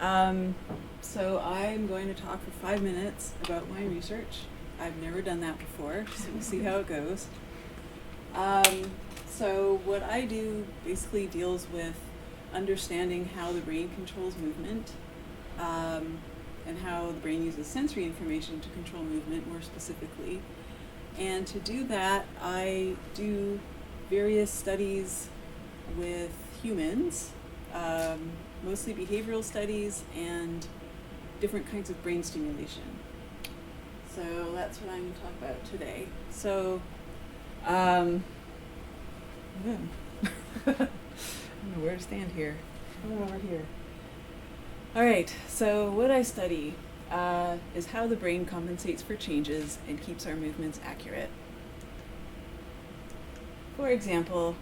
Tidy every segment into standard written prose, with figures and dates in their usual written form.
So I'm going to talk for 5 minutes about my research. I've never done that before, so we'll see how it goes. So what I do basically deals with understanding how the brain controls movement, and how the brain uses sensory information to control movement more specifically. And to do that, I do various studies with humans, mostly behavioral studies and different kinds of brain stimulation. So that's what I'm going to talk about today. So, I don't know where to stand here. I'm over here. All right, so what I study is how the brain compensates for changes and keeps our movements accurate. For example,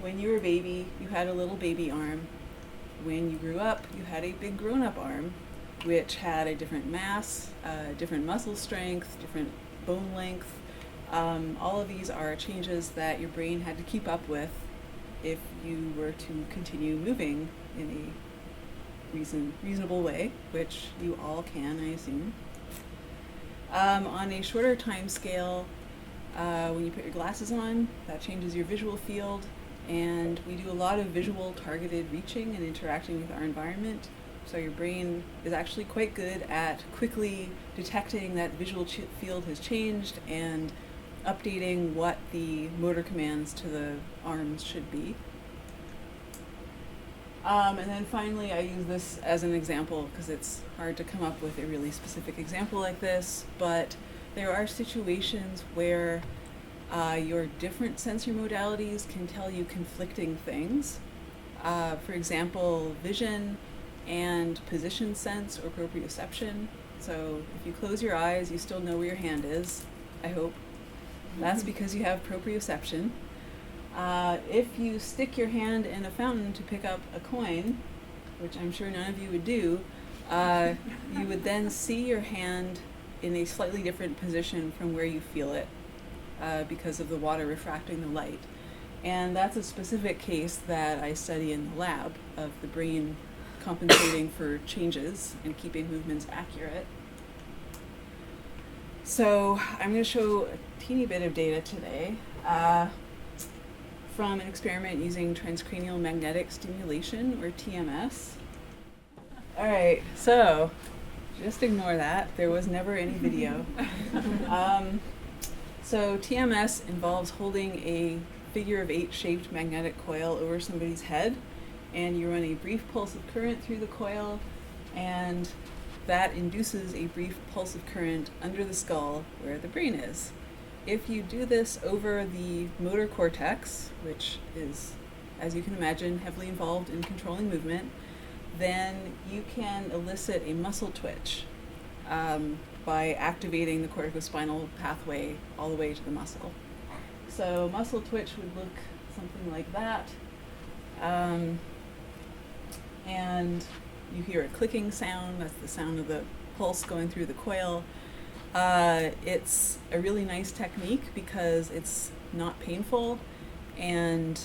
when you were a baby, you had a little baby arm. When you grew up, you had a big grown-up arm, which had a different mass, different muscle strength, different bone length. All of these are changes that your brain had to keep up with if you were to continue moving in a reasonable way, which you all can, I assume. On a shorter time scale, when you put your glasses on, that changes your visual field, and we do a lot of visual targeted reaching and interacting with our environment. So your brain is actually quite good at quickly detecting that visual field has changed and updating what the motor commands to the arms should be. And then finally, I use this as an example because it's hard to come up with a really specific example like this, but there are situations where your different sensory modalities can tell you conflicting things. For example, vision and position sense or proprioception. So if you close your eyes, you still know where your hand is, I hope. That's because you have proprioception. If you stick your hand in a fountain to pick up a coin, which I'm sure none of you would do, you would then see your hand in a slightly different position from where you feel it because of the water refracting the light. And that's a specific case that I study in the lab of the brain compensating for changes and keeping movements accurate. So I'm going to show a teeny bit of data today from an experiment using transcranial magnetic stimulation, or TMS. All right, so just ignore that. There was never any video. So TMS involves holding a figure of 8 shaped magnetic coil over somebody's head, and you run a brief pulse of current through the coil, and that induces a brief pulse of current under the skull where the brain is. If you do this over the motor cortex, which is, as you can imagine, heavily involved in controlling movement, then you can elicit a muscle twitch by activating the corticospinal pathway all the way to the muscle. So muscle twitch would look something like that. And you hear a clicking sound. That's the sound of the pulse going through the coil. It's a really nice technique because it's not painful and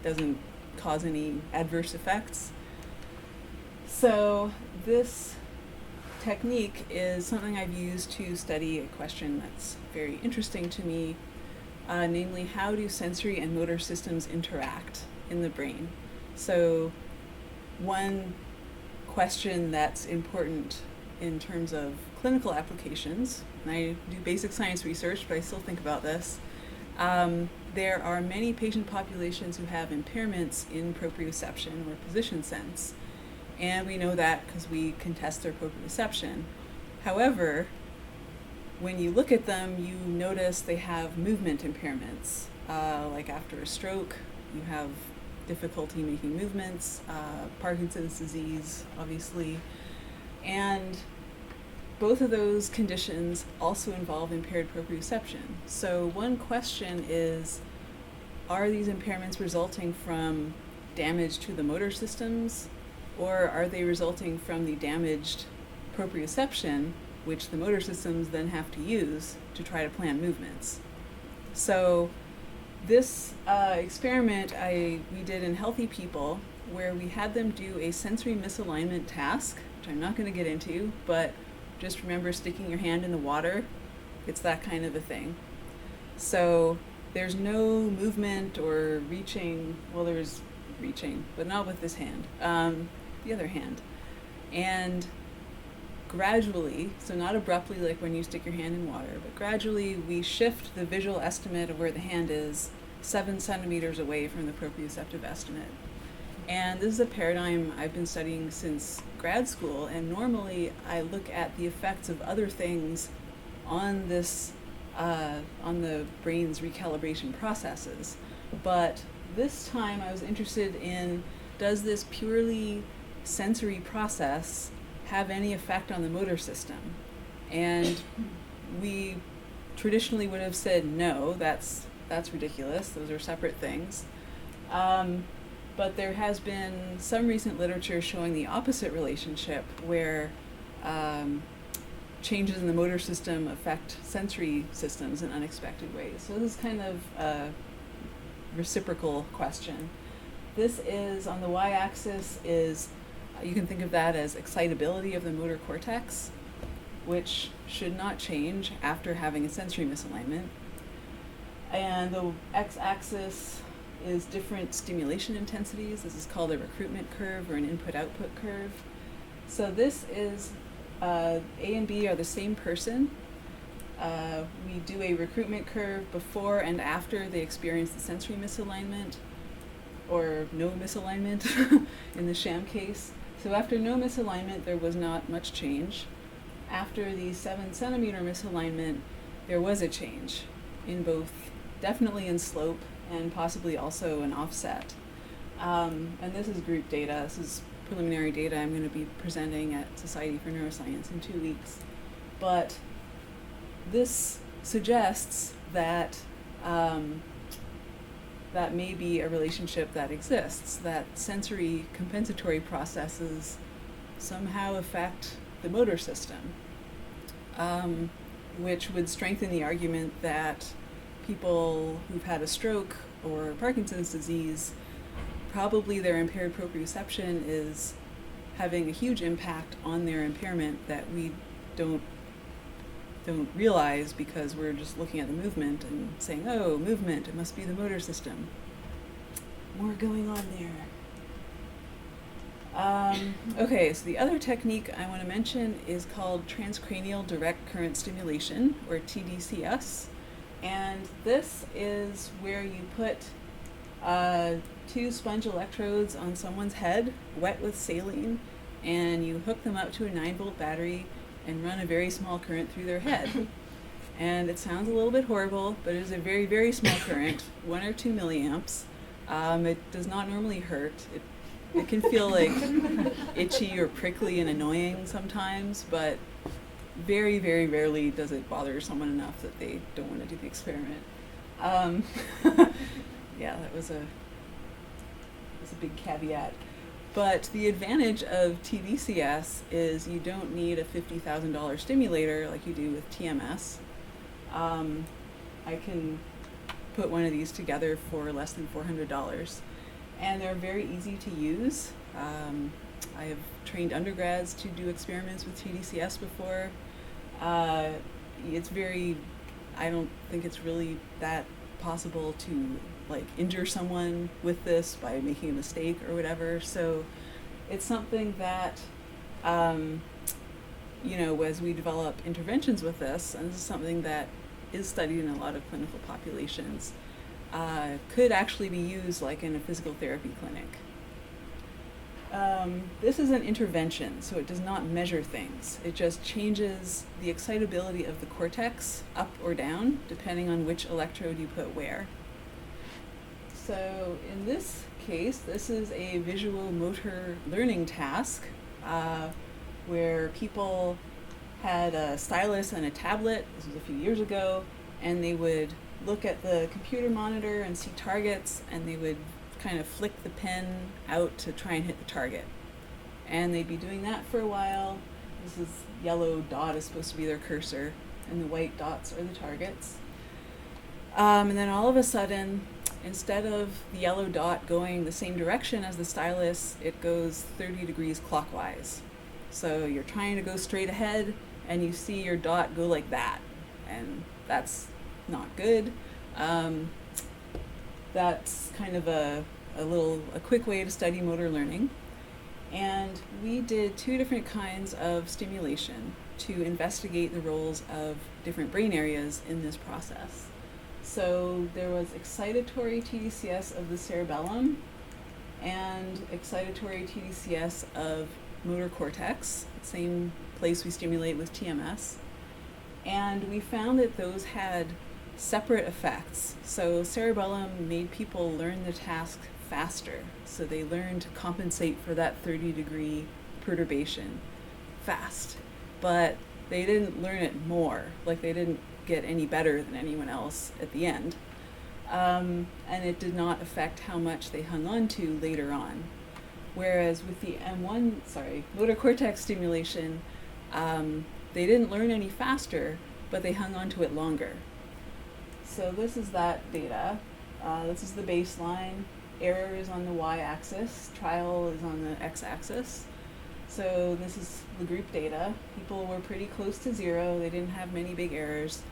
doesn't cause any adverse effects. So this technique is something I've used to study a question that's very interesting to me, namely, how do sensory and motor systems interact in the brain? So one question that's important in terms of clinical applications, and I do basic science research, but I still think about this, there are many patient populations who have impairments in proprioception or position sense, and we know that because we can test their proprioception. However, when you look at them, you notice they have movement impairments, like after a stroke, you have difficulty making movements, Parkinson's disease, obviously, and both of those conditions also involve impaired proprioception. So one question is, are these impairments resulting from damage to the motor systems, or are they resulting from the damaged proprioception, which the motor systems then have to use to try to plan movements? So this experiment we did in healthy people, where we had them do a sensory misalignment task, which I'm not going to get into, but just remember sticking your hand in the water. It's that kind of a thing. So there's no movement or reaching. Well, there's reaching, but not with this hand. The other hand. And gradually, so not abruptly like when you stick your hand in water, but gradually we shift the visual estimate of where the hand is 7 centimeters away from the proprioceptive estimate. And this is a paradigm I've been studying since grad school, and normally I look at the effects of other things on this, on the brain's recalibration processes. But this time I was interested in, does this purely sensory process have any effect on the motor system? And we traditionally would have said no, that's ridiculous, those are separate things. But there has been some recent literature showing the opposite relationship, where changes in the motor system affect sensory systems in unexpected ways. So this is kind of a reciprocal question. This is, on the y-axis, is, you can think of that as excitability of the motor cortex, which should not change after having a sensory misalignment. And the x-axis is different stimulation intensities. This is called a recruitment curve or an input-output curve. So this is, A and B are the same person. We do a recruitment curve before and after they experience the sensory misalignment, or no misalignment in the sham case. So after no misalignment, there was not much change. After the 7 centimeter misalignment, there was a change in both, definitely in slope, and possibly also an offset. And this is group data. This is preliminary data I'm going to be presenting at Society for Neuroscience in 2 weeks. But this suggests that that may be a relationship that exists, that sensory compensatory processes somehow affect the motor system, which would strengthen the argument that people who've had a stroke or Parkinson's disease, probably their impaired proprioception is having a huge impact on their impairment that we don't realize, because we're just looking at the movement and saying, oh, movement, it must be the motor system. More going on there. Okay, so the other technique I want to mention is called transcranial direct current stimulation, or TDCS. And this is where you put 2 sponge electrodes on someone's head, wet with saline, and you hook them up to a 9-volt battery and run a very small current through their head. And it sounds a little bit horrible, but it is a very, very small current, 1 or 2 milliamps. It does not normally hurt. It can feel like itchy or prickly and annoying sometimes, but very, very rarely does it bother someone enough that they don't want to do the experiment. Yeah, that was a big caveat. But the advantage of TDCS is you don't need a $50,000 stimulator like you do with TMS. I can put one of these together for less than $400. And they're very easy to use. I have trained undergrads to do experiments with TDCS before. It's very, I don't think it's really that possible to like injure someone with this by making a mistake or whatever. So it's something that, you know, as we develop interventions with this, and this is something that is studied in a lot of clinical populations, could actually be used like in a physical therapy clinic. This is an intervention, so it does not measure things. It just changes the excitability of the cortex up or down, depending on which electrode you put where. So in this case, this is a visual motor learning task where people had a stylus and a tablet. This was a few years ago, and they would look at the computer monitor and see targets, and they would kind of flick the pen out to try and hit the target. And they'd be doing that for a while. This is yellow dot is supposed to be their cursor, and the white dots are the targets. And then all of a sudden, instead of the yellow dot going the same direction as the stylus, it goes 30 degrees clockwise. So you're trying to go straight ahead and you see your dot go like that, and that's not good. That's kind of a quick way to study motor learning. And we did 2 different kinds of stimulation to investigate the roles of different brain areas in this process. So there was excitatory TDCS of the cerebellum and excitatory TDCS of motor cortex, same place we stimulate with TMS. And we found that those had separate effects. So cerebellum made people learn the task faster. So they learned to compensate for that 30-degree perturbation fast. But they didn't learn it more. Like, they didn't get any better than anyone else at the end. And it did not affect how much they hung on to later on. Whereas with the motor cortex stimulation, they didn't learn any faster, but they hung on to it longer. So this is that data. This is the baseline. Error is on the y-axis. Trial is on the x-axis. So this is the group data. People were pretty close to 0. They didn't have many big errors.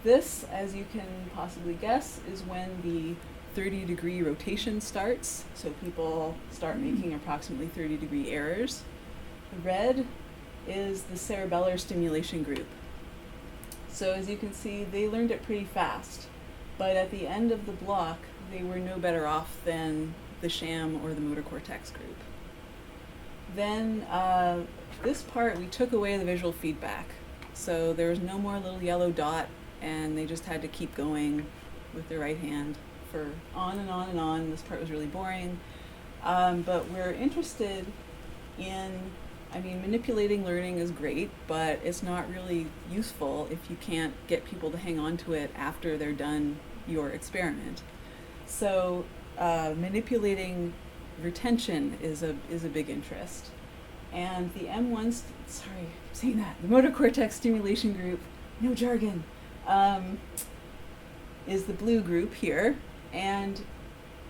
This, as you can possibly guess, is when the 30-degree rotation starts. So people start making approximately 30-degree errors. The red is the cerebellar stimulation group. So as you can see, they learned it pretty fast. But at the end of the block, they were no better off than the sham or the motor cortex group. Then this part, we took away the visual feedback. So there was no more little yellow dot, and they just had to keep going with their right hand for on and on and on. This part was really boring. But we're interested in, manipulating learning is great, but it's not really useful if you can't get people to hang on to it after they're done your experiment. So manipulating retention is a big interest. And the the motor cortex stimulation group, no jargon, is the blue group here. And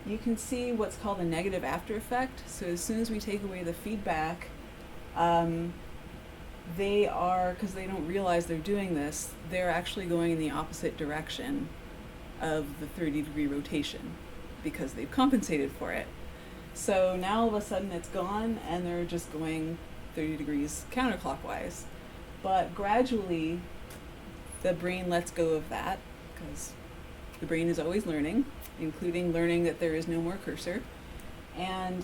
you can see what's called a negative after effect. So as soon as we take away the feedback, they are, because they don't realize they're doing this, they're actually going in the opposite direction of the 30-degree rotation because they've compensated for it. So now all of a sudden it's gone and they're just going 30 degrees counterclockwise. But gradually the brain lets go of that because the brain is always learning, including learning that there is no more cursor. And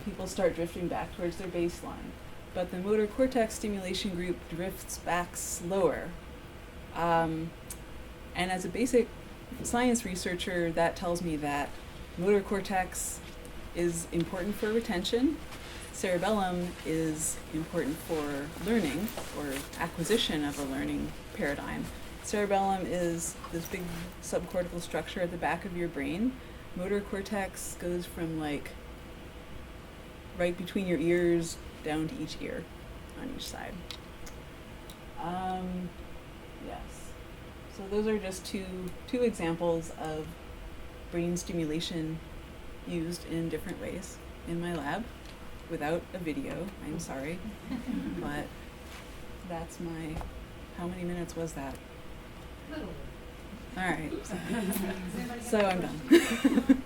people start drifting back towards their baseline. But the motor cortex stimulation group drifts back slower. And as a basic science researcher, that tells me that motor cortex is important for retention. Cerebellum is important for learning or acquisition of a learning paradigm. Cerebellum is this big subcortical structure at the back of your brain. Motor cortex goes from right between your ears down to each ear on each side. Yes. So those are just two examples of brain stimulation used in different ways in my lab without a video. I'm sorry. But that's how many minutes was that? All right. So I'm done.